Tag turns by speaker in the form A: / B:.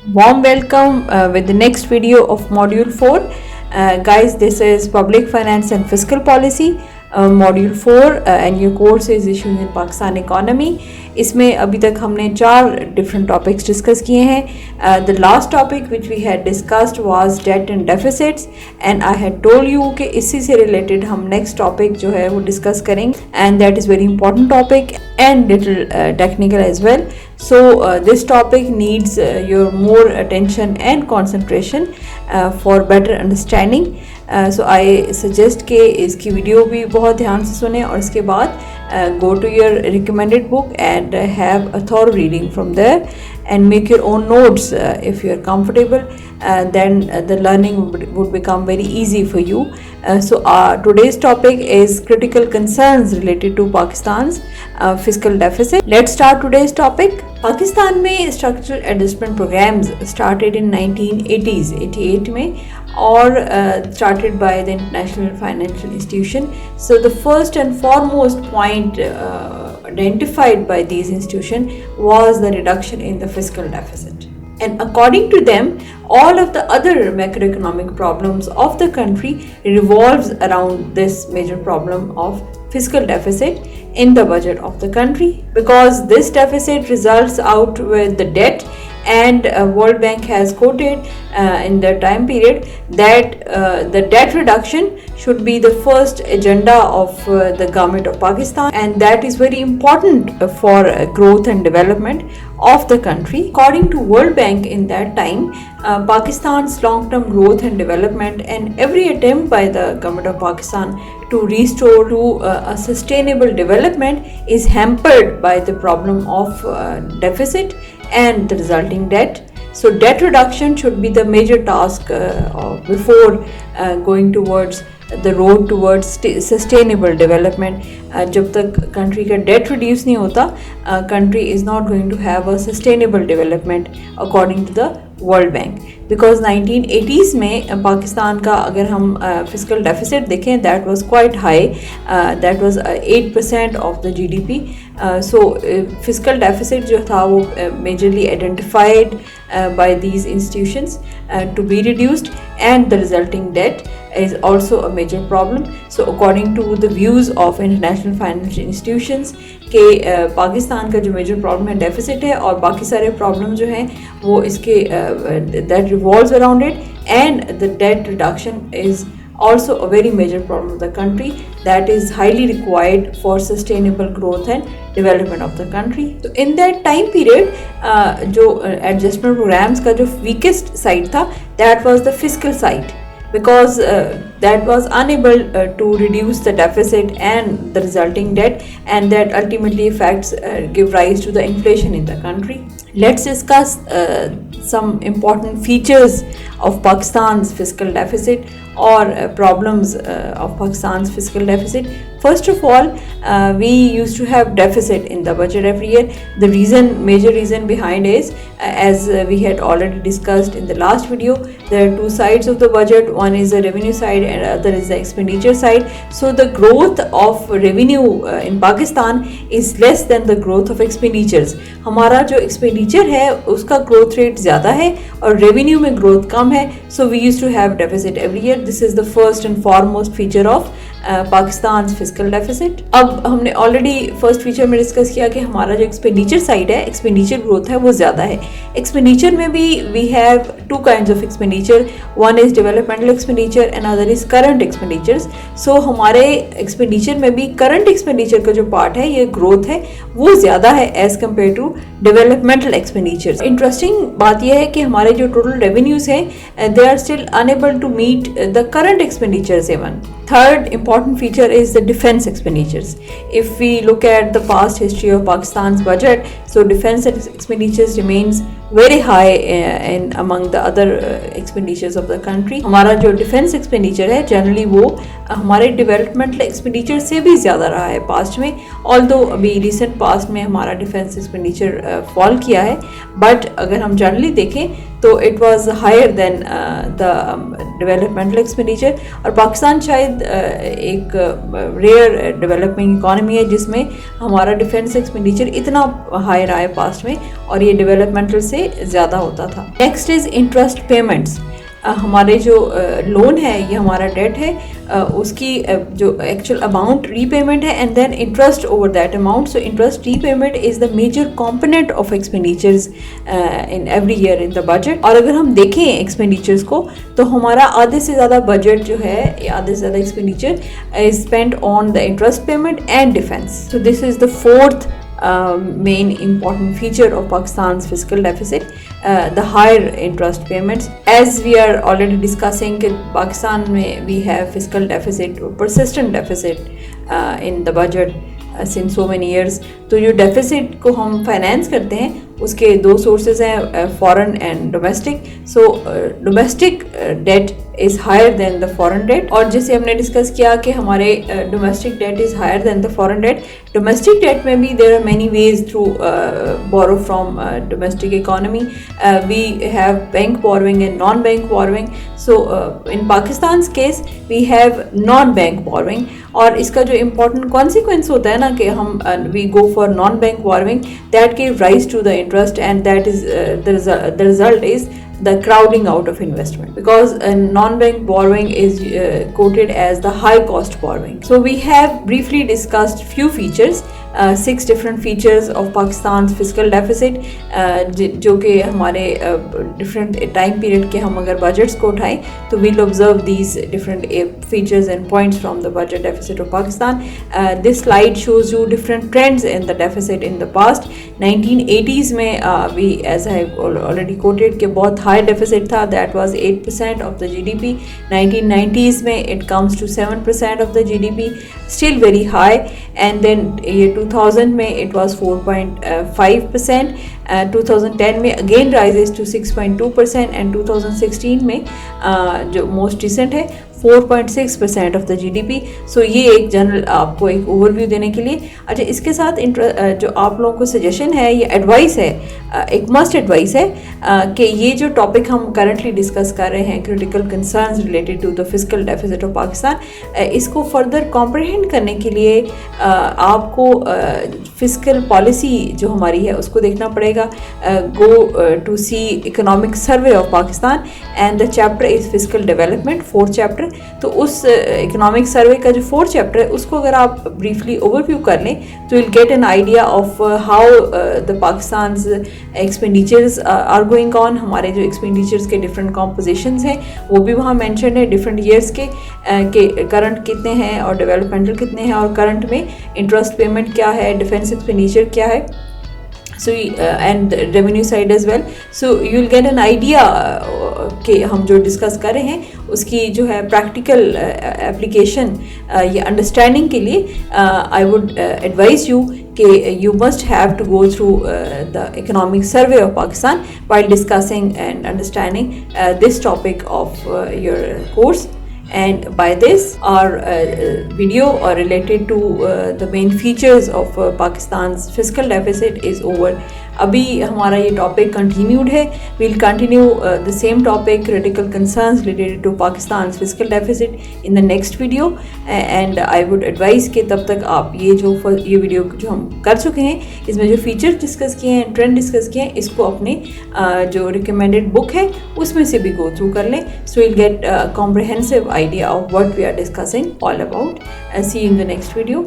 A: Warm welcome with the next video of Module 4. Guys, this is Public Finance and Fiscal Policy, Module 4 and your course is Issues in Pakistan Economy. इसमें अभी तक हमने 4 different topics discuss किए हैं. The last topic which we had discussed was debt and deficits, and I had told you कि इसी से related हम next topic जो है वो discuss करेंगे, and that is very important topic and little technical as well. So this topic needs your more attention and concentration for better understanding. So I suggest कि इसकी वीडियो भी बहुत ध्यान से सुने और इसके बाद go to your recommended book and have a thorough reading from there and make your own notes if you are comfortable. Then the learning would become very easy for you. So today's topic is critical concerns related to Pakistan's fiscal deficit. Let's start today's topic. Pakistan में structural adjustment programs started in 1980s, 88 में, or started by the International Financial Institution. So the first and foremost point identified by these institutions was the reduction in the fiscal deficit. And according to them, all of the other macroeconomic problems of the country revolves around this major problem of fiscal deficit in the budget of the country, because this deficit results out with the debt, and World Bank has quoted in the time period that the debt reduction should be the first agenda of the government of Pakistan, and that is very important for growth and development of the country. According to World Bank in that time, Pakistan's long-term growth and development and every attempt by the government of Pakistan to restore to a sustainable development is hampered by the problem of deficit and the resulting debt. So debt reduction should be the major task before going towards the road towards sustainable development. जब तक country का debt reduce नहीं होता, country is not going to have a sustainable development according to the World Bank. Because 1980s में पाकिस्तान का अगर हम fiscal deficit देखें, that was quite high, that was 8% of the GDP. So fiscal deficit जो था वो majorly identified by these institutions to be reduced, and the resulting debt is also a major problem. So according to the views of international financial institutions कि पाकिस्तान का जो major problem है deficit है, और बाकी सारे प्रॉब्लम जो हैं वो इसके that revolves around it, and the date reduction is also a very major problem of the country that is highly required for sustainable growth and development of the country. So in that time period जो adjustment programs का जो weakest side था, that was the fiscal side, because that was unable to reduce the deficit and the resulting debt, and that ultimately affects give rise to the inflation in the country. Let's discuss some important features of Pakistan's fiscal deficit or problems of Pakistan's fiscal deficit. First of all, we used to have deficit in the budget every year. The major reason behind is, as we had already discussed in the last video, there are two sides of the budget. One is the revenue side and other is the expenditure side. So the growth of revenue in Pakistan is less than the growth of expenditures. हमारा जो expenditure है उसका growth rate ज़्यादा है और revenue में growth कम है. So we used to have deficit every year. This is the first and foremost feature of Pakistan physical deficit. अब हमने ऑलरेडी फर्स्ट फीचर में डिस्कस किया कि हमारा जो एक्सपेंडिचर साइड है, एक्सपेंडिचर ग्रोथ है वो ज़्यादा है. एक्सपेंडिचर में भी we have two kinds of expenditure, one is developmental expenditure and other is current expenditures. So हमारे एक्सपेंडिचर में भी करंट एक्सपेंडिचर का जो पार्ट है, ये ग्रोथ है, वो ज़्यादा है as compare to developmental expenditures. Interesting बात यह है कि हमारे जो टोटल रेवेन्यूज़ हैं, they are still unable to meet the current expenditures even. Third important feature is the defense expenditures. If we look at the past history of Pakistan's budget, so defense expenditures remains very high in among the other expenditures of the country. हमारा जो defense expenditure है generally वो हमारे developmental expenditure से भी ज़्यादा रहा है past में, although अभी recent past में हमारा defense expenditure fall किया है, but अगर हम generally देखें तो it was higher than the developmental expenditure. और पाकिस्तान शायद एक रेयर डेवलपिंग इकोनॉमी है जिसमें हमारा डिफेंस एक्सपेंडिचर इतना हाई रहा है पास्ट में, और ये डेवलपमेंटल से से ज़्यादा होता था। Next is interest payments. हमारे जो लोन है, ये हमारा डेट है, उसकी जो एक्चुअल अमाउंट रीपेमेंट है and then interest over that amount. So interest repayment is the major component of expenditures in every year in the budget. और अगर हम देखें एक्सपेंडिचर्स को, तो हमारा आधे से ज़्यादा बजट जो है, आधे से ज़्यादा expenditure is spent on the interest payment and defence. So this is the fourth main important feature of Pakistan's fiscal deficit, the higher interest payments. As we are already discussing, Pakistan mein we have fiscal deficit or persistent deficit in the budget since so many years. तो जो deficit को हम finance करते हैं उसके दो sources हैं, foreign and domestic. So domestic debt is higher than the foreign debt. और जैसे हमने डिस्कस किया कि हमारे domestic debt is higher than the foreign debt, domestic debt में भी there are many ways through borrow from domestic economy. We have bank borrowing and non bank borrowing. So in Pakistan case we have non bank borrowing, और इसका जो important consequence होता है ना कि हम we go for non bank borrowing, that give rise to the interest, and that is the result is the crowding out of investment, because non-bank borrowing is quoted as the high cost borrowing. So we have briefly discussed few features, 6 different features of Pakistan's fiscal deficit, जो कि हमारे different time period के हम अगर budgets को उठाएं तो we'll observe these different features and points from the budget deficit of Pakistan. This slide shows you different trends in the deficit in the past. 1980s में we, as I already quoted, कि बहुत high deficit था, that was 8% of the GDP. 1990s में it comes to 7% of the GDP, still very high. And then year 2000 में it was 4.5%, 2010 में again rises to 6.2%, and 2016 में जो most recent है 4.6% of the GDP. सो ये एक general आपको एक ओवरव्यू देने के लिए। अच्छा, इसके साथ जो आप लोगों को सजेशन है, ये एडवाइस है, एक मस्ट एडवाइस है कि ये जो टॉपिक हम करंटली डिस्कस कर रहे हैं, critical concerns related to the fiscal deficit of Pakistan, इसको फर्दर कॉम्प्रहेंड करने के लिए आपको फिस्कल पॉलिसी जो हमारी है उसको देखना पड़ेगा। Go to see economic survey of Pakistan and the chapter is fiscal development, 4th chapter. तो उस इकोनॉमिक सर्वे का जो 4th चैप्टर है उसको अगर आप ब्रीफली ओवरव्यू कर लें तो will get an idea of how the Pakistan's expenditures are going on. हमारे जो एक्सपेंडिचर्स के डिफरेंट कॉम्पोजिशंस हैं वो भी वहाँ मेंशन है, डिफरेंट ईयर्स के करंट कितने हैं और डेवलपमेंटल कितने हैं, और करंट में इंटरेस्ट पेमेंट क्या है, डिफेंस एक्सपेंडिचर क्या है, so and revenue side as well. So you will get an idea कि हम जो डिस्कस कर रहे हैं उसकी जो है प्रैक्टिकल एप्लीकेशन या अंडरस्टैंडिंग के लिए आई वुड एडवाइज यू कि you must have to go through the economic survey of Pakistan while discussing and understanding this topic of your course. And by this our video related to the main features of Pakistan's fiscal deficit is over. अभी हमारा ये topic continued है, we'll continue the same topic, critical concerns related to Pakistan's fiscal deficit in the next video. And I would advise कि तब तक आप ये video जो हम कर चुके हैं इसमें जो फीचर्स डिस्कस किए हैं, ट्रेंड डिस्कस किए हैं, इसको अपने जो रिकमेंडेड बुक है उसमें से भी गो थ्रू कर लें. So you'll get a comprehensive idea of what we are discussing all about. See you in the next video.